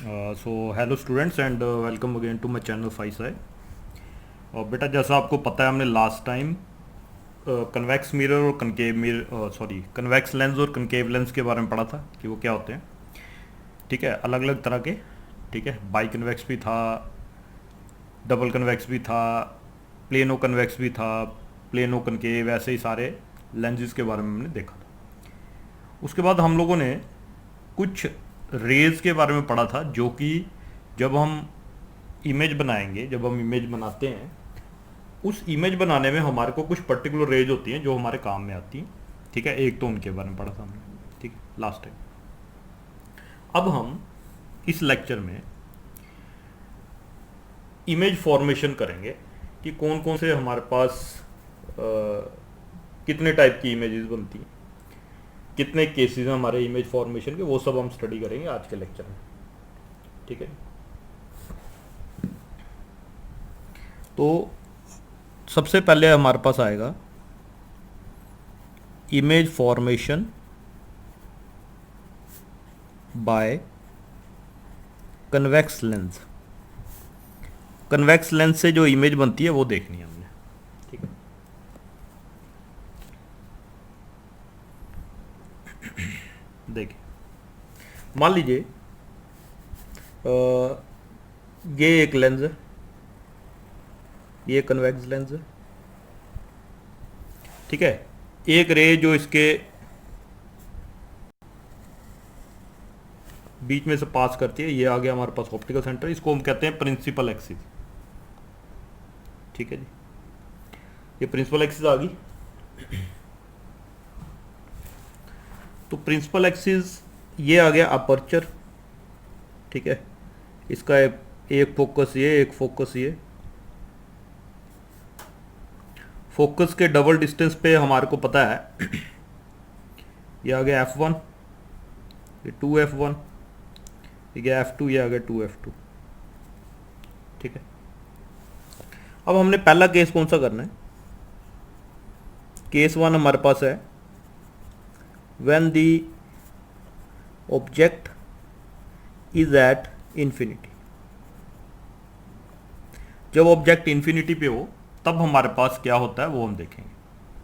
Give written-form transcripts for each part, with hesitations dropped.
So hello students and welcome again to my channel फाइसाई। और बेटा जैसा आपको पता है हमने लास्ट टाइम कन्वेक्स मिरर और कनकेव मिरर कन्वेक्स लेंस और कनकेव लेंस के बारे में पढ़ा था कि वो क्या होते हैं। ठीक है, अलग अलग तरह के। ठीक है, बाई कन्वेक्स भी था, डबल कन्वेक्स भी था, प्लेनो कन्वेक्स भी था, प्लेनो कनकेव, ऐसे ही सारे लेंसेज के बारे में हमने देखा था। उसके बाद हम लोगों ने कुछ रेज के बारे में पढ़ा था जो कि जब हम इमेज बनाएंगे, जब हम इमेज बनाते हैं, उस इमेज बनाने में हमारे को कुछ पर्टिकुलर रेज होती हैं जो हमारे काम में आती हैं। ठीक है, एक तो उनके बारे में पढ़ा था हमने। ठीक है, लास्ट टाइम। अब हम इस लेक्चर में इमेज फॉर्मेशन करेंगे कि कौन कौन से हमारे पास कितने टाइप की इमेजेस बनती हैं, कितने केसेस हैं हमारे इमेज फॉर्मेशन के, वो सब हम स्टडी करेंगे आज के लेक्चर में। ठीक है, तो सबसे पहले हमारे पास आएगा image formation by convex lens. Convex lens से जो इमेज बनती है वो देखनी है हमने। ठीक है, देखिए मान लीजिए ये एक लेंस है, ये कन्वेक्स लेंस है। ठीक है, एक रे जो इसके बीच में से पास करती है, ये आ गया हमारे पास ऑप्टिकल सेंटर, इसको हम कहते हैं प्रिंसिपल एक्सिस। ठीक है जी, ये प्रिंसिपल एक्सिस आ गई। तो प्रिंसिपल एक्सिस ये आ गया अपर्चर। ठीक है, इसका एक फोकस ये, एक फोकस ये। फोकस के डबल डिस्टेंस पे हमारे को पता है ये आ गया f1, ये 2f1, ये गया f2, ये आ गया 2f2। ठीक है, अब हमने पहला केस कौन सा करना है? केस वन हमारे पास है when the object is at infinity. जब ऑब्जेक्ट इंफिनिटी पे हो तब हमारे पास क्या होता है वो हम देखेंगे।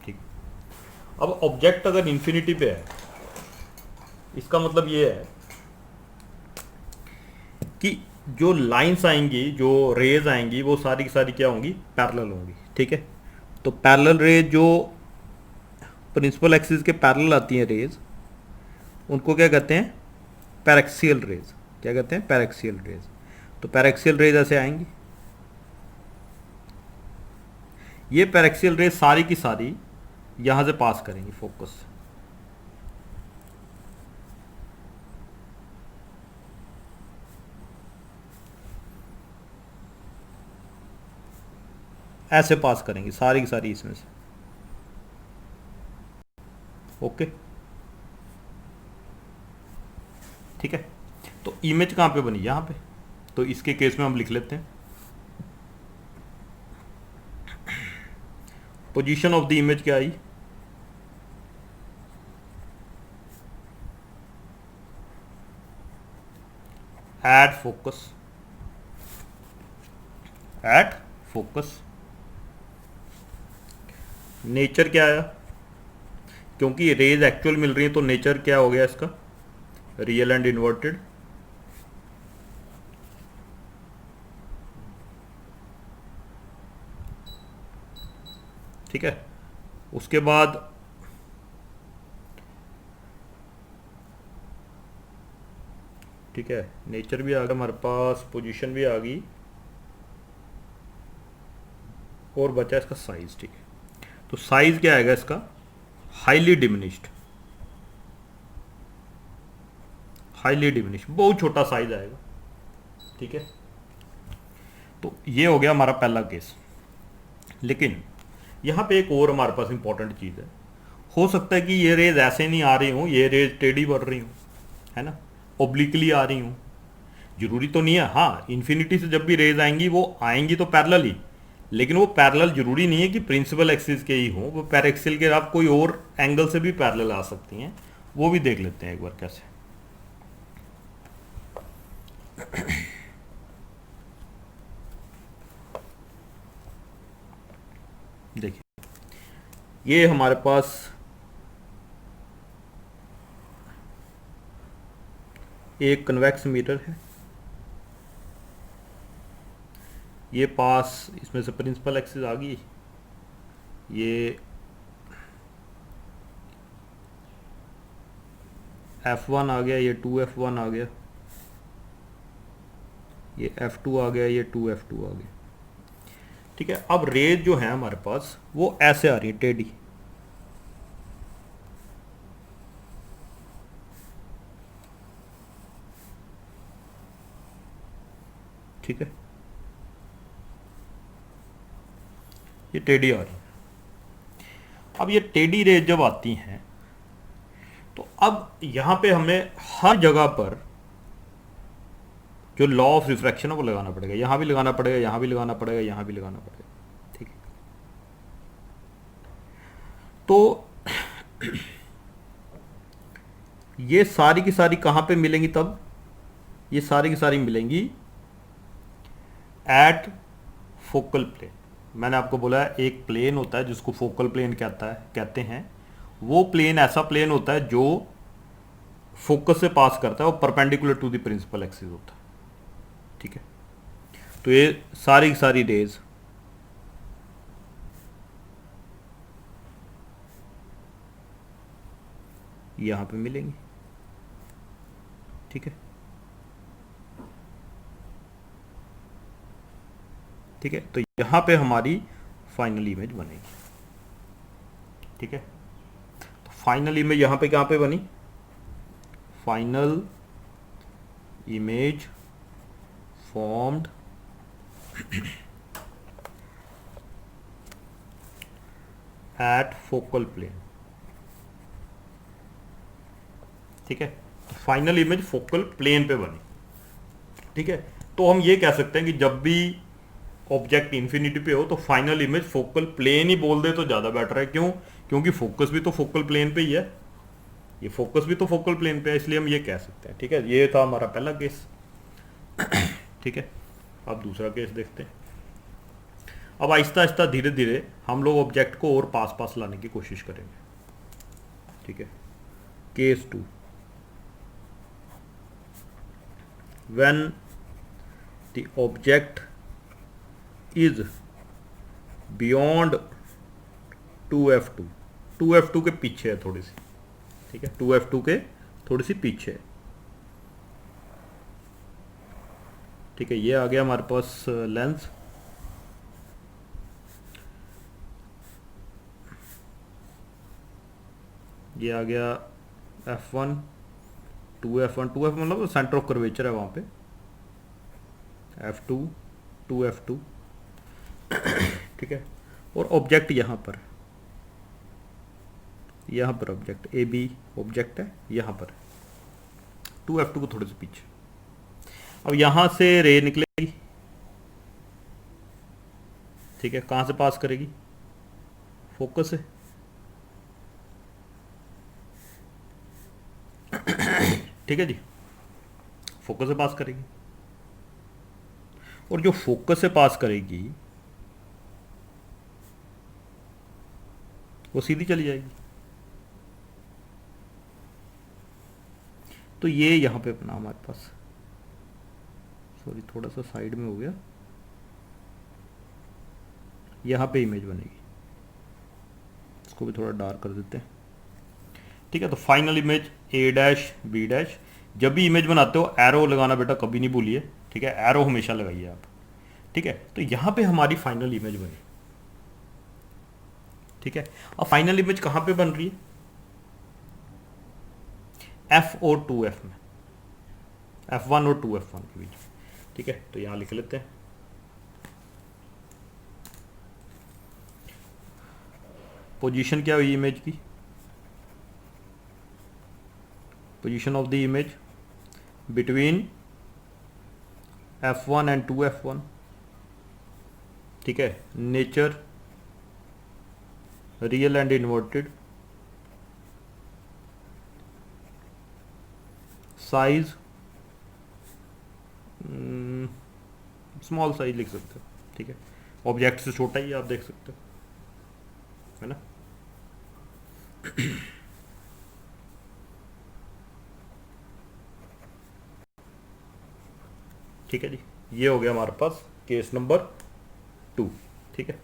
ठीक, अब ऑब्जेक्ट अगर इंफिनिटी पे है, इसका मतलब ये है कि जो लाइंस आएंगी, जो रेज आएंगी, वो सारी की सारी क्या होंगी? पैरेलल होंगी। ठीक है, तो पैरेलल रेज जो प्रिंसिपल एक्सिस के पैरेलल आती हैं रेज, उनको क्या कहते हैं? Paraxial rays. क्या कहते हैं? Paraxial rays. तो पैरेक्सियल रेज ऐसे आएंगी, ये पैरेक्सियल रेज सारी की सारी यहां से पास करेंगी फोकस से। ऐसे पास करेंगी सारी की सारी इसमें से। ओके, ठीक है, तो इमेज कहां पे बनी? यहां पे। तो इसके केस में हम लिख लेते हैं पोजीशन ऑफ द इमेज क्या आई? At focus, at focus. Nature क्या आया? क्योंकि रेज एक्चुअल मिल रही है तो नेचर क्या हो गया इसका? Real and inverted. ठीक है, उसके बाद ठीक है, नेचर भी आ गया हमारे पास, पोजीशन भी आ गई, और बचा इसका साइज। ठीक है, तो साइज क्या आएगा इसका? Highly diminished. हाईली डिमिनिश्ड, बहुत छोटा साइज आएगा। ठीक है, तो ये हो गया हमारा पहला केस। लेकिन यहां पे एक और हमारे पास इंपॉर्टेंट चीज़ है। हो सकता है कि ये रेज ऐसे नहीं आ रही हूँ, ये रेज टेढ़ी बढ़ रही हूँ, है ना, ओब्लिकली आ रही हूँ। जरूरी तो नहीं है। हाँ, इन्फिनिटी से जब भी रेज आएंगी वो आएंगी तो पैरेलल ही, लेकिन वो पैरेलल जरूरी नहीं है कि प्रिंसिपल एक्सिस के ही हो, वो पैरेक्सियल के आप कोई और एंगल से भी पैरेलल आ सकती हैं। वो भी देख लेते हैं एक बार कैसे। ये हमारे पास एक कन्वेक्स मिरर है, ये पास इसमें से प्रिंसिपल एक्सिस आ गई, ये F1 आ गया, ये 2F1 आ गया, ये F2 आ गया, ये 2F2 आ गया। ठीक है, अब रेज जो है हमारे पास वो ऐसे आ रही है टेढ़ी। ठीक है, ये टेढ़ी आ रही है। अब ये टेढ़ी रेज जब आती हैं तो अब यहां पे हमें हर जगह पर जो लॉ ऑफ रिफ्रैक्शन है वो लगाना पड़ेगा, यहां भी लगाना पड़ेगा, यहां भी लगाना पड़ेगा, यहां भी लगाना पड़ेगा। ठीक है, तो ये सारी की सारी कहां पे मिलेंगी तब? ये सारी की सारी मिलेंगी एट फोकल प्लेन। मैंने आपको बोला है एक प्लेन होता है जिसको फोकल प्लेन कहते हैं। वो प्लेन ऐसा प्लेन होता है जो फोकस से पास करता है और perpendicular to the principal axis होता है। ठीक है, तो ये सारी की सारी रेज यहां पे मिलेंगी। ठीक है, ठीक है, तो यहां पे हमारी फाइनल इमेज बनेगी। ठीक है, तो फाइनल इमेज यहां पे कहां पे बनी? Final image formed at focal plane. ठीक है, तो फाइनल इमेज फोकल प्लेन पे बनी। ठीक है, तो हम ये कह सकते हैं कि जब भी ऑब्जेक्ट इन्फिनिटी पे हो तो फाइनल इमेज फोकल प्लेन ही बोल दे तो ज़्यादा बेटर है। क्यों? क्योंकि फोकस भी तो फोकल प्लेन पे ही है, ये फोकस भी तो फोकल प्लेन पे है, इसलिए हम ये कह सकते हैं। ठीक है, ये था हमारा पहला केस। ठीक है, अब दूसरा केस देखते हैं। अब आहिस्ता आहिस्ता धीरे धीरे हम लोग ऑब्जेक्ट को और पास पास लाने की कोशिश करेंगे। ठीक है, case 2, when the object is beyond 2F2, 2F2 के पीछे है थोड़ी सी। ठीक है, 2F2 के थोड़ी सी पीछे है। ठीक है, ये आ गया हमारे पास लेंस। ये आ गया F1, 2F1, 2F मतलब सेंटर ऑफ कर्वेचर है वहाँ पे, F2, 2F2। ठीक है, और ऑब्जेक्ट यहाँ पर, यहाँ पर ऑब्जेक्ट AB ऑब्जेक्ट है, यहाँ पर 2F2 को थोड़े से पीछे। अब यहाँ से रे निकलेगी। ठीक है, कहाँ से पास करेगी? फोकस से। ठीक है जी, फोकस से पास करेगी, और जो फोकस से पास करेगी वो सीधी चली जाएगी। तो ये यहाँ पे अपना हमारे पास, सॉरी थोड़ा सा साइड में हो गया, यहाँ पे इमेज बनेगी। इसको भी थोड़ा डार्क कर देते हैं। ठीक है, तो final image A dash B dash. जब भी इमेज बनाते हो एरो लगाना बेटा कभी नहीं भूलिए। ठीक है, एरो हमेशा लगाइए आप। ठीक है, तो यहाँ पे हमारी फाइनल इमेज बनी। ठीक है, अब फाइनल इमेज कहाँ पे बन रही है? F और 2F में, F1 और 2F1 के बीच। ठीक है, तो यहाँ लिख लेते हैं। पोजीशन क्या हुई इमेज की? Position of the image between F1 and 2F1। ठीक है, nature real and inverted, size small size लिख सकते हो। ठीक है, ऑब्जेक्ट से छोटा ही आप देख सकते हो, है ना। ठीक है जी, ये हो गया हमारे पास केस नंबर 2। ठीक है,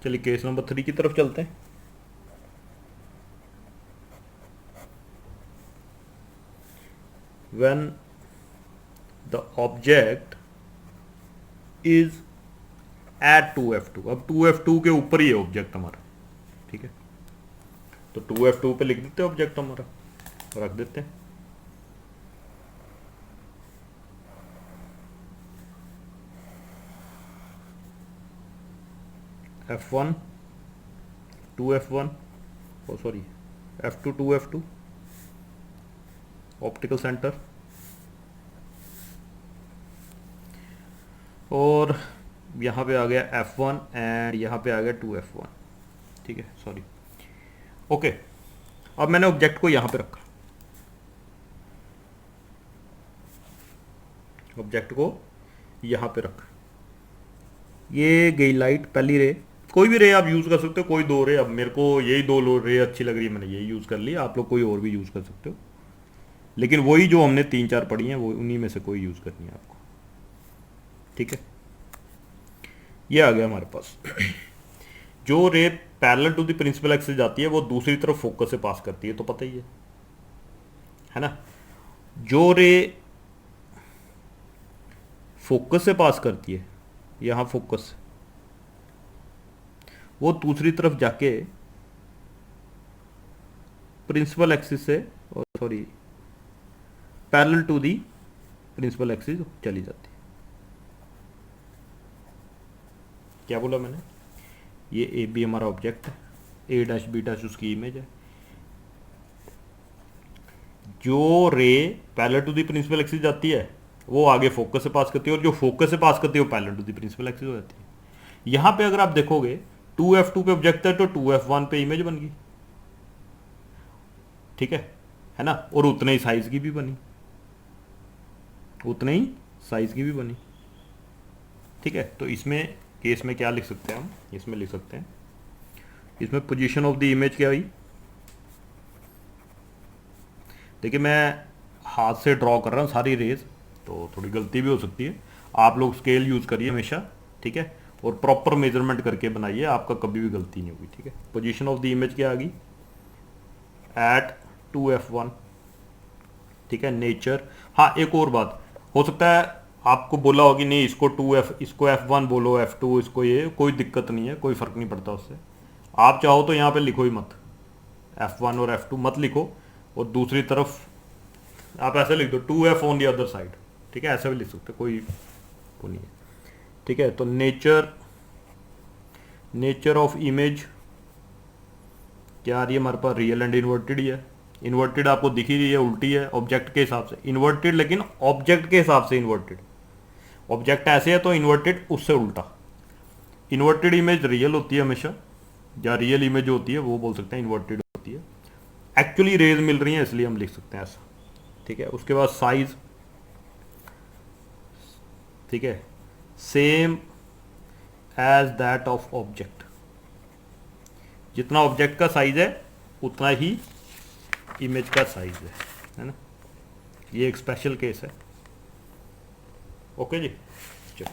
चलिए केस नंबर 3 की तरफ चलते हैं। When the object is at 2f2, अब 2f2 के ऊपर ही है ऑब्जेक्ट हमारा। ठीक है, तो 2f2 पे लिख देते हैं ऑब्जेक्ट हमारा, रख देते हैं। f1 2f1, ओ sorry f2 2f2 optical centre, और यहाँ पे आ गया f1 एंड यहाँ पे आ गया 2f1। ठीक है, सॉरी, ओके। अब मैंने ऑब्जेक्ट को यहाँ पे रखा, ऑब्जेक्ट को यहाँ पे रखा, ये गई लाइट, पहली रे, कोई भी रे आप यूज़ कर सकते हो, कोई दो रे। अब मेरे को यही दो रे अच्छी लग रही है, मैंने यही यूज़ कर ली, आप लोग कोई और भी यूज़ कर सकते हो, लेकिन वही जो हमने 3 4 पढ़ी हैं वो उन्हीं में से कोई यूज़ करनी है आपको। ठीक है, ये आ गया हमारे पास। जो ray parallel to the principal axis जाती है वो दूसरी तरफ फोकस से पास करती है, तो पता ही है ना। जो रे फोकस से पास करती है, यहाँ फोकस, वो दूसरी तरफ जाके प्रिंसिपल एक्सिस से, sorry parallel to the principal axis चली जाती है। क्या बोला मैंने, ये ए बी हमारा ऑब्जेक्ट है, ए डैश बी डैश उसकी इमेज है। जो ray parallel to the principal axis जाती है वो आगे फोकस से पास करती है, और जो फोकस से पास करती है वो parallel to the principal axis हो जाती है। यहां पे अगर आप देखोगे 2f2 पे ऑब्जेक्ट है तो 2f1 पे इमेज बन गई। ठीक है ना, और उतने ही साइज की भी बनी, उतने ही साइज की भी बनी। ठीक है, तो इसमें केस में क्या लिख सकते हैं हम, इसमें लिख सकते हैं, इसमें पोजीशन ऑफ द इमेज क्या हुई। देखिए मैं हाथ से ड्रॉ कर रहा हूँ सारी रेज, तो थोड़ी गलती भी हो सकती है, आप लोग स्केल यूज़ करिए हमेशा। ठीक है, और प्रॉपर मेजरमेंट करके बनाइए, आपका कभी भी गलती नहीं होगी। ठीक है, पोजीशन ऑफ द इमेज क्या आ गई, एट 2f1। ठीक है, नेचर, हाँ एक और बात हो सकता है आपको बोला होगी नहीं इसको 2f, इसको f1 बोलो, f2 इसको, ये कोई दिक्कत नहीं है, कोई फ़र्क नहीं पड़ता उससे। आप चाहो तो यहाँ पे लिखो ही मत, f1 और f2 मत लिखो, और दूसरी तरफ आप ऐसे लिख दो 2f on the other side. ठीक है, ऐसा भी लिख सकते, कोई वो नहीं है। ठीक है, तो नेचर, नेचर ऑफ इमेज क्या आ रही है हमारे पास, रियल एंड इन्वर्टेड ही है। इन्वर्टेड आपको दिख ही रही है, उल्टी है ऑब्जेक्ट के हिसाब से, इन्वर्टेड लेकिन ऑब्जेक्ट के हिसाब से इन्वर्टेड। ऑब्जेक्ट ऐसे है तो इन्वर्टेड उससे उल्टा। इन्वर्टेड इमेज रियल होती है हमेशा, या रियल इमेज जो होती है वो बोल सकते हैं इन्वर्टेड होती है। एक्चुअली रेज मिल रही हैं इसलिए हम लिख सकते हैं ऐसा। ठीक है, उसके बाद साइज, ठीक है, same as that of object, जितना ऑब्जेक्ट का साइज है उतना ही इमेज का साइज है ना। ये एक स्पेशल केस है। ओके जी, चलो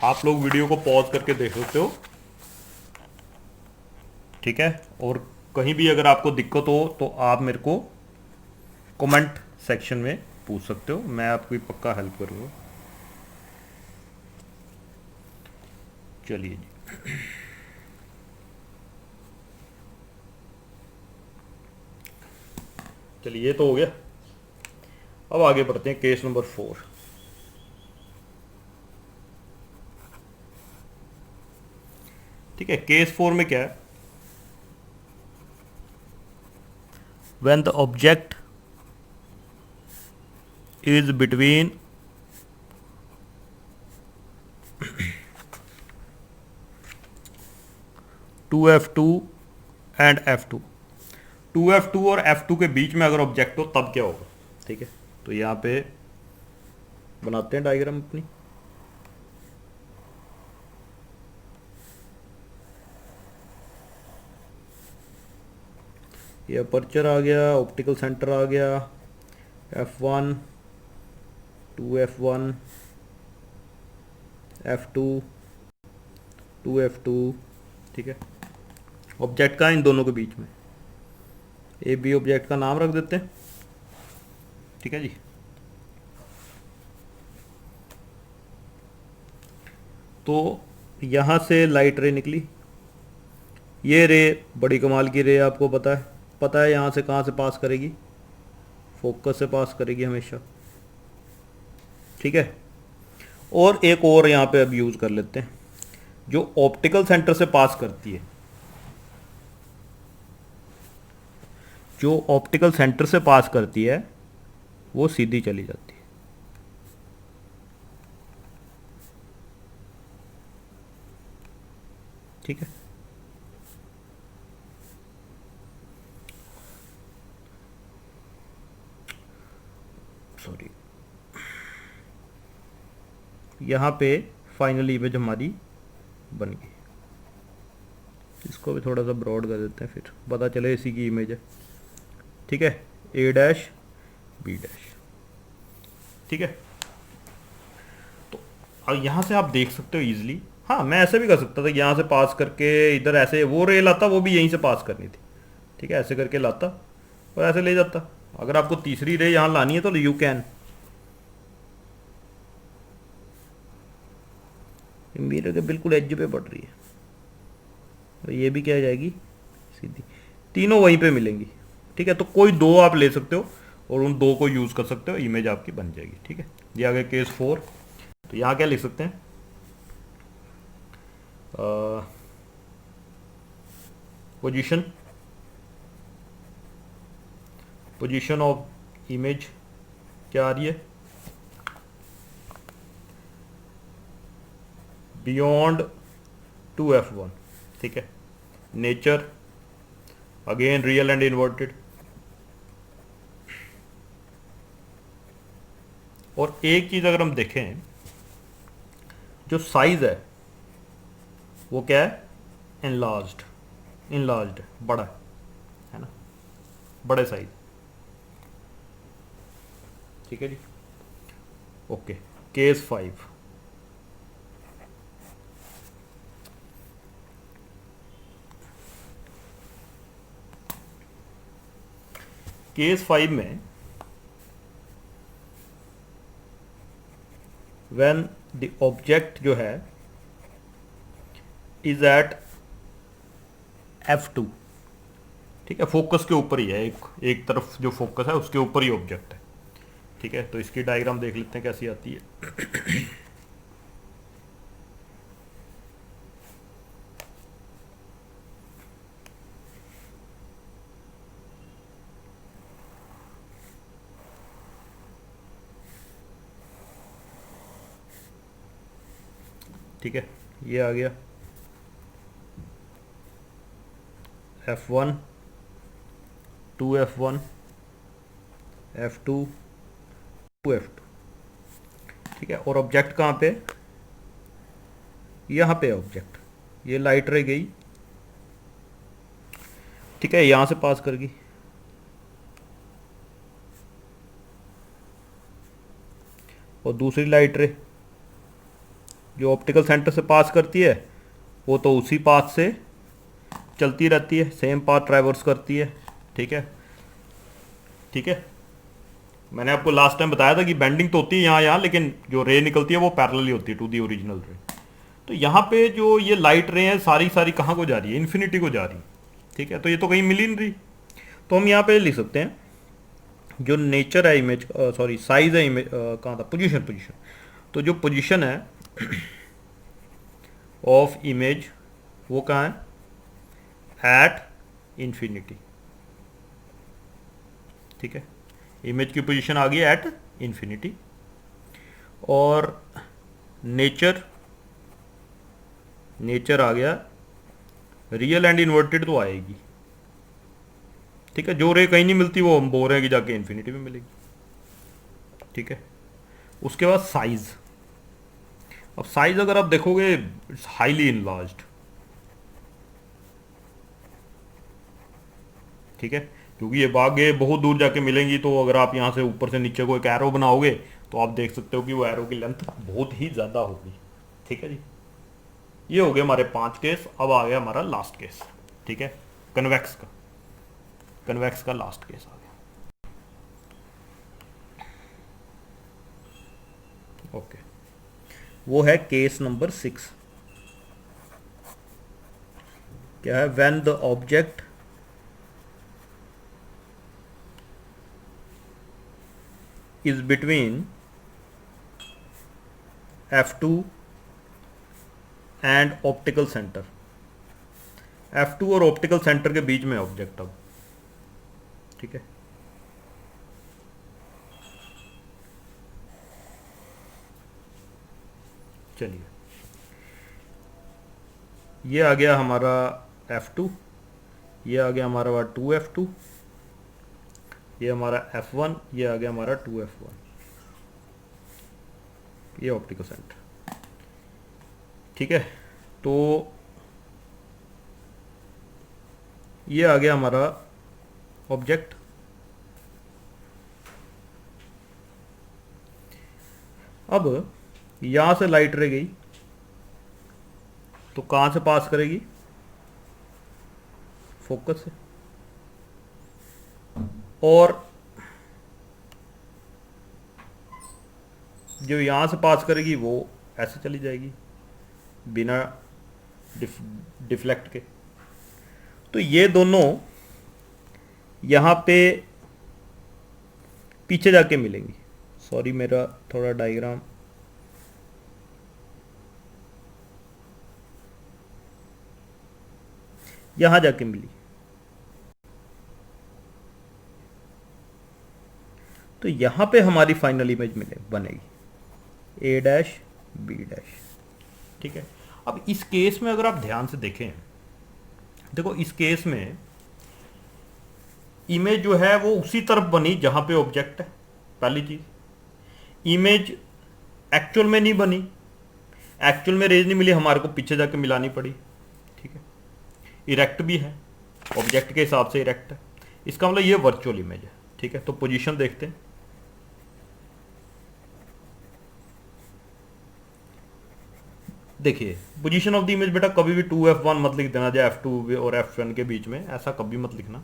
आप लोग वीडियो को पॉज करके देख सकते हो। ठीक है, और कहीं भी अगर आपको दिक्कत हो तो आप मेरे को कमेंट सेक्शन में पूछ सकते हो, मैं आपकी पक्का हेल्प करूँगा। चलिए जी, चलिए ये तो हो गया। अब आगे बढ़ते हैं केस नंबर 4। ठीक है, केस 4 में क्या है, when the object is between 2f2 and f2, 2f2 और f2 के बीच में अगर ऑब्जेक्ट हो तब क्या होगा। ठीक है, तो यहाँ पे बनाते हैं डायग्राम अपनी। ये अपर्चर आ गया, ऑप्टिकल सेंटर आ गया, F1, 2F1, F2, 2F2, ठीक है। ऑब्जेक्ट का इन दोनों के बीच में ए बी ऑब्जेक्ट का नाम रख देते हैं, ठीक है जी। तो यहाँ से लाइट रे निकली, ये रे बड़ी कमाल की रे, आपको पता है यहाँ से कहाँ से पास करेगी, फोकस से पास करेगी हमेशा, ठीक है। और एक और यहाँ पे अब यूज़ कर लेते हैं, जो ऑप्टिकल सेंटर से पास करती है, जो ऑप्टिकल सेंटर से पास करती है वो सीधी चली जाती है, ठीक है। सॉरी, यहाँ पे फाइनल इमेज हमारी बन गई। इसको भी थोड़ा सा ब्रॉड कर देते हैं, फिर पता चले इसी की इमेज है, ठीक है। ए डैश बी डैश, ठीक है। तो अब यहाँ से आप देख सकते हो इजीली, हाँ मैं ऐसे भी कर सकता था, यहाँ से पास करके इधर ऐसे वो रे लाता, वो भी यहीं से पास करनी थी, ठीक है, ऐसे करके लाता और ऐसे ले जाता। अगर आपको तीसरी रे यहाँ लानी है तो यू कैन। मिरर के बिल्कुल एज पे पड़ रही है, तो ये भी क्या जाएगी सीधी, तीनों वहीं पे मिलेंगी, ठीक है। तो कोई दो आप ले सकते हो और उन दो को यूज़ कर सकते हो, इमेज आपकी बन जाएगी, ठीक है। ये आ गया केस 4। तो यहाँ क्या लिख सकते हैं, पोजीशन, पोजीशन ऑफ इमेज क्या आ रही है, बियॉन्ड 2F1, ठीक है। Nature again real and inverted, और एक चीज़ अगर हम देखें, जो साइज है वो क्या है, इनलार्ज्ड, इनलार्ज्ड बड़ा है ना, बड़े साइज, ठीक है जी। ओके, केस 5, केस 5 में व्हेन द ऑब्जेक्ट जो है इज एट F2, ठीक है, फोकस के ऊपर ही है, एक तरफ जो फोकस है उसके ऊपर ही ऑब्जेक्ट है, ठीक है। तो इसकी डायग्राम देख लेते हैं कैसी आती है। ठीक है, ये आ गया F1, 2F1, F2, 2F2, ठीक है। और ऑब्जेक्ट कहाँ पे, यहाँ पे ऑब्जेक्ट, ये लाइट रह गई, ठीक है, यहाँ से पास कर गई, और दूसरी लाइट रे जो ऑप्टिकल सेंटर से पास करती है वो तो उसी पाथ से चलती रहती है, सेम पाथ ट्रैवर्स करती है, ठीक है, ठीक है। मैंने आपको लास्ट टाइम बताया था कि बेंडिंग तो होती है यहाँ, लेकिन जो रे निकलती है वो पैरेलली होती है टू दी ओरिजिनल रे। तो यहाँ पे जो ये लाइट रे है सारी सारी कहाँ को जा रही है, इन्फिनिटी को जा रही है, ठीक है। तो ये तो कहीं मिल ही नहीं रही, तो हम यहाँ पे लिख सकते हैं जो नेचर है इमेज, सॉरी साइज है इमेज, कहाँ था, पोजीशन, पोजीशन। तो जो पोजीशन है ऑफ इमेज वो कहाँ है, एट इन्फिनिटी, ठीक है। इमेज की पोजीशन आ गई एट इन्फिनिटी, और नेचर, नेचर आ गया रियल एंड इन्वर्टेड तो आएगी, ठीक है। जो रे कहीं नहीं मिलती वो हम बोल रहे हैं कि जाके इन्फिनिटी में मिलेगी, ठीक है। उसके बाद साइज, अब साइज अगर आप देखोगे इट्स हाईली इनलार्ज्ड, ठीक है, क्योंकि ये बागे बहुत दूर जाके मिलेंगी, तो अगर आप यहाँ से ऊपर से नीचे को एक एरो बनाओगे तो आप देख सकते हो कि वो एरो की लेंथ बहुत ही ज़्यादा होगी। ठीक है जी, ये हो गए हमारे 5 केस। अब आ गया हमारा लास्ट केस। ठीक है, कन्वेक्स का, कन्वेक्स का लास्ट केस आ गया। ओके, वो है केस नंबर 6। क्या है? When the object is between F2 and optical centre. F2 और ऑप्टिकल सेंटर के बीच में ऑब्जेक्ट। अब ठीक है, चलिए, ये आ गया हमारा F2, ये आ गया हमारा 2F2, ये हमारा F1, ये आ गया हमारा 2F1, ये ऑप्टिकल सेंटर। ठीक है, तो ये आ गया हमारा ऑब्जेक्ट। अब यहां से लाइट रह गई तो कहां से पास करेगी? फोकस से। और जो यहां से पास करेगी वो ऐसे चली जाएगी बिना डिफ्लेक्ट के। तो ये दोनों यहां पे पीछे जाके मिलेंगी। सॉरी, मेरा थोड़ा डायग्राम, यहां जाके मिली, तो यहां पे हमारी फाइनल इमेज मिले बनेगी ए डैश बी डैश। ठीक है, अब इस केस में अगर आप ध्यान से देखें, देखो इस केस में इमेज जो है वो उसी तरफ बनी जहां पे ऑब्जेक्ट है। पहली चीज, इमेज एक्चुअल में नहीं बनी, एक्चुअल में रेज नहीं मिली, हमारे को पीछे जाके मिलानी पड़ी। ठीक है, इरेक्ट भी है, ऑब्जेक्ट के हिसाब से इरेक्ट है, इसका मतलब ये वर्चुअल इमेज है। ठीक है, तो पोजीशन देखते हैं। देखिए, पोजीशन ऑफ द इमेज बेटा कभी भी 2F1 मत लिख देना, जो F2 और F1 के बीच में, ऐसा कभी मत लिखना,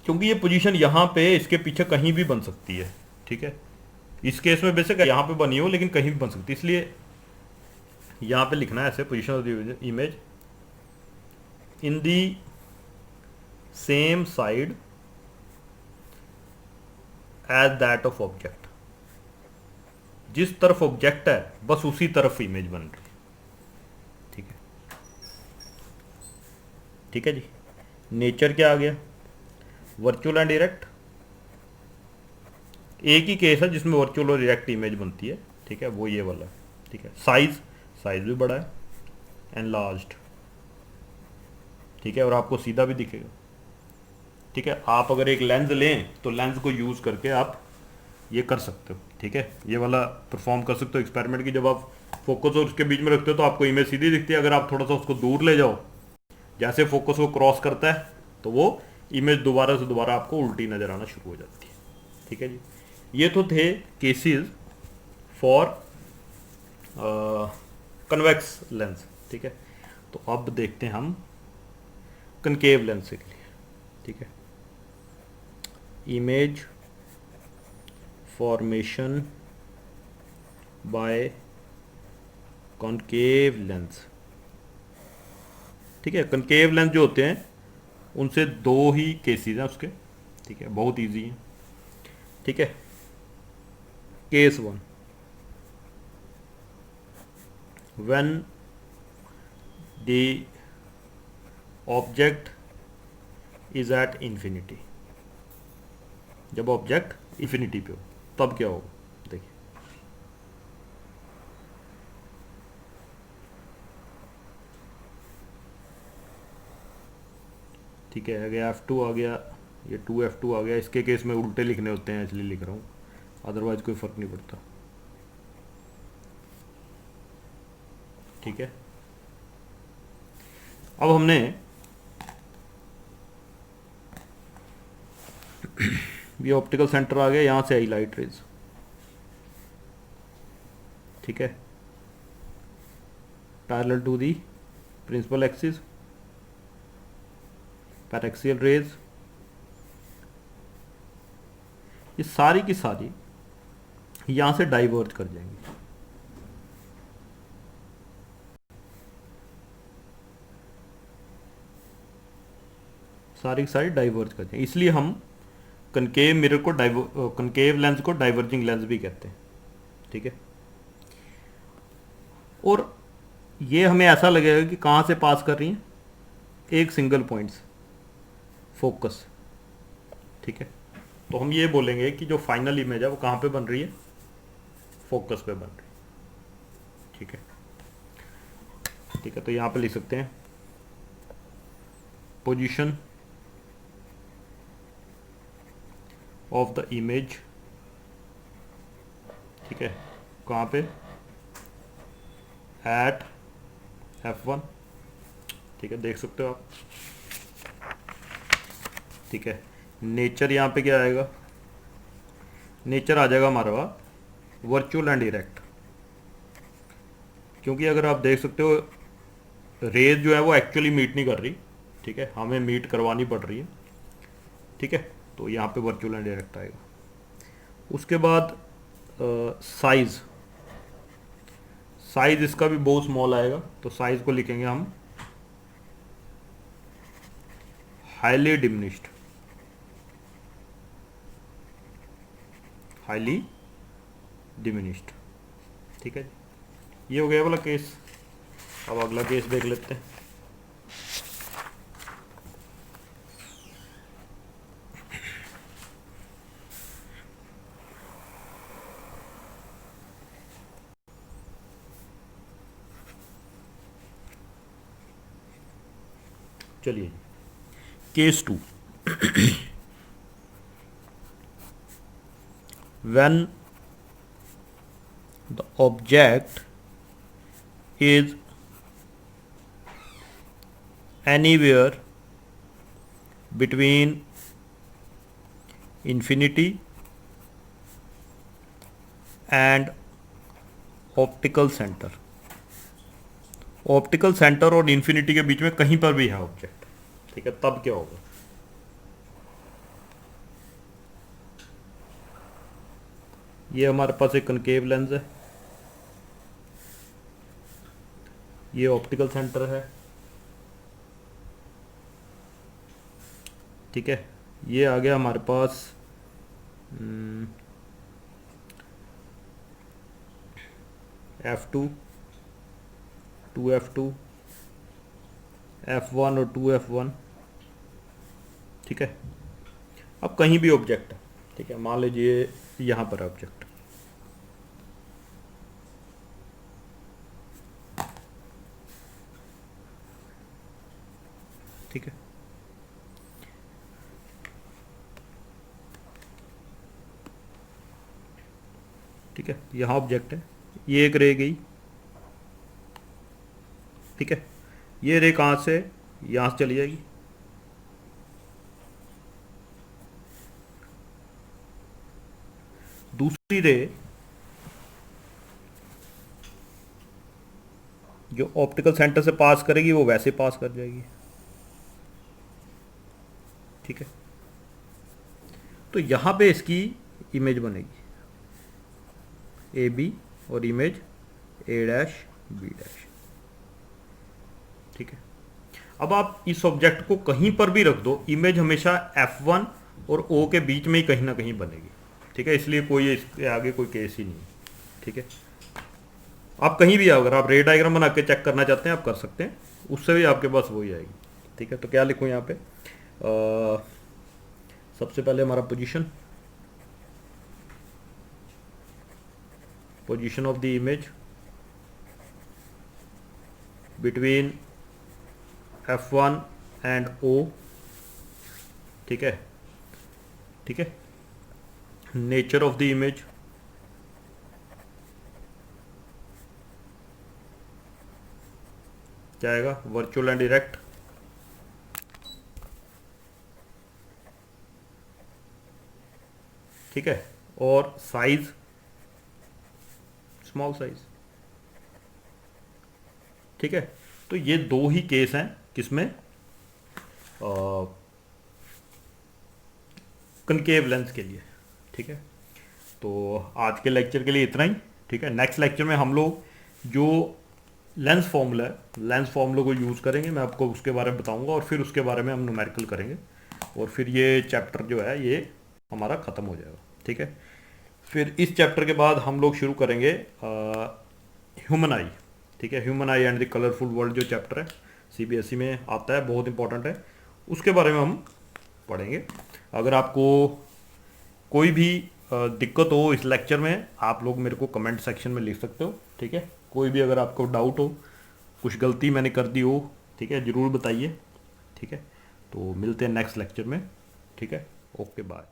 क्योंकि ये पोजीशन यहाँ पे इसके पीछे कहीं भी बन सकती है। ठीक है, इस केस में बेसिक यहाँ पे बनी हो लेकिन कहीं भी बन सकती है, इसलिए यहाँ पे लिखना है ऐसे, position of the image in the same side as that of object. जिस तरफ ऑब्जेक्ट है बस उसी तरफ इमेज बन रही है। ठीक है, ठीक है जी। नेचर क्या आ गया? Virtual and direct. एक ही केस है जिसमें वर्चुअल और डायरेक्ट इमेज बनती है। ठीक है, वो ये वाला है। ठीक है, साइज, साइज भी बड़ा है, एनलार्ज्ड। ठीक है, और आपको सीधा भी दिखेगा। ठीक है, आप अगर एक लेंस लें तो लेंस को यूज़ करके आप ये कर सकते हो। ठीक है, ये वाला परफॉर्म कर सकते हो एक्सपेरिमेंट की। जब आप फोकस और उसके बीच में रखते हो तो आपको इमेज सीधी दिखती है। अगर आप थोड़ा सा उसको दूर ले जाओ, जैसे फोकस को क्रॉस करता है तो वो इमेज दोबारा से दोबारा आपको उल्टी नज़र आना शुरू हो जाती है। ठीक है जी, ये तो थे केसेस फॉर कन्वेक्स लेंस। ठीक है, तो अब देखते हैं हम कनकेव लेंस के लिए। ठीक है, image formation by concave lens. ठीक है, कनकेव लेंस जो होते हैं उनसे दो ही केसेस हैं उसके। ठीक है, बहुत इजी है। ठीक है, case 1, when the object is at infinity. जब ऑब्जेक्ट इंफिनिटी पे हो तब क्या होगा? देखिए, ठीक है, आ गया F2 आ गया, ये 2F2 आ गया। इसके केस में उल्टे लिखने होते हैं इसलिए लिख रहा हूँ, अदरवाइज कोई फर्क नहीं पड़ता। ठीक है, अब हमने ये ऑप्टिकल सेंटर आ गया, यहाँ से आई लाइट रेज, ठीक है, parallel to the principal axis, paraxial rays, ये सारी की सारी यहाँ से डाइवर्ज कर जाएंगी। सारी की सारी डाइवर्ज कर जाएंगी, इसलिए हम कनकेव मिरर को कनकेव लेंस को डाइवर्जिंग लेंस भी कहते हैं, ठीक है। और ये हमें ऐसा लगेगा कि कहाँ से पास कर रही हैं, एक सिंगल पॉइंट्स फोकस, ठीक है। तो हम ये बोलेंगे कि जो फाइनल इमेज है वो कहाँ पे बन रही है, फोकस पे बन रही है, ठीक है, ठीक है। तो यहाँ पे लिख सकते हैं पोजीशन ऑफ द इमेज, ठीक है, कहाँ पे, एट F1, ठीक है, देख सकते हो आप, ठीक है। नेचर यहाँ पे क्या आएगा, नेचर आ जाएगा हमारा वर्चुअल एंड डायरेक्ट, क्योंकि अगर आप देख सकते हो रेज जो है वो एक्चुअली मीट नहीं कर रही, ठीक है, हमें मीट करवानी पड़ रही है, ठीक है। तो यहाँ पे वर्चुअल एंड डायरेक्ट आएगा। उसके बाद साइज़, साइज़ इसका भी बहुत स्मॉल आएगा, तो साइज़ को लिखेंगे हम हाईली डिमिनिश्ड, हाईली डिमिनिश्ड, ठीक है जी। ये हो गया वाला केस। अब अगला केस देख लेते हैं। चलिए, case 2, when the object is anywhere between infinity and optical centre, optical centre और इन्फिनिटी के बीच में कहीं पर भी है ऑब्जेक्ट, ठीक है, तब क्या होगा। ये हमारे पास एक कनकेव लेंस है, ये ऑप्टिकल सेंटर है, ठीक है। ये आ गया हमारे पास F2, 2F2, F1 और 2F1, ठीक है। अब कहीं भी ऑब्जेक्ट है, ठीक है, मान लीजिए यहाँ पर ऑब्जेक्ट, ठीक है, ठीक है, यहाँ ऑब्जेक्ट है, ये एक रे गई, ठीक है, ये रे कहाँ से, यहाँ से चली जाएगी, दूसरी रे जो ऑप्टिकल सेंटर से पास करेगी वो वैसे पास कर जाएगी, ठीक है। तो यहाँ पे इसकी इमेज बनेगी ए बी और image A dash B dash, ठीक है। अब आप इस ऑब्जेक्ट को कहीं पर भी रख दो, इमेज हमेशा F1 और O के बीच में ही कहीं ना कहीं बनेगी, ठीक है, इसलिए कोई इसके आगे कोई केस ही नहीं, ठीक है। आप कहीं भी अगर आप रे डायग्राम बना के चेक करना चाहते हैं आप कर सकते हैं, उससे भी आपके पास वही आएगी, ठीक है। तो क्या लिखूँ यहाँ पे, सबसे पहले हमारा position, position of the image between F1 and O, ठीक है, ठीक है। नेचर ऑफ द इमेज, क्या आएगा, वर्चुअल एंड डायरेक्ट, ठीक है, और साइज स्मॉल साइज, ठीक है। तो ये दो ही केस हैं किसमें, कनकेव लेंस के लिए, ठीक है। तो आज के लेक्चर के लिए इतना ही, ठीक है। नेक्स्ट लेक्चर में हम लोग जो लेंस फॉर्मूला है, लेंस फार्मूला को यूज़ करेंगे, मैं आपको उसके बारे में बताऊंगा, और फिर उसके बारे में हम न्यूमेरिकल करेंगे, और फिर ये चैप्टर जो है ये हमारा ख़त्म हो जाएगा, ठीक है। फिर इस चैप्टर के बाद हम लोग शुरू करेंगे ह्यूमन आई, ठीक है। Human I and the colourful world जो चैप्टर है सीबीएसई में आता है, बहुत इंपॉर्टेंट है, उसके बारे में हम पढ़ेंगे। अगर आपको कोई भी दिक्कत हो इस लेक्चर में, आप लोग मेरे को कमेंट सेक्शन में लिख सकते हो, ठीक है। कोई भी अगर आपको डाउट हो, कुछ गलती मैंने कर दी हो, ठीक है, ज़रूर बताइए, ठीक है। तो मिलते हैं नेक्स्ट लेक्चर में, ठीक है। Okay bye.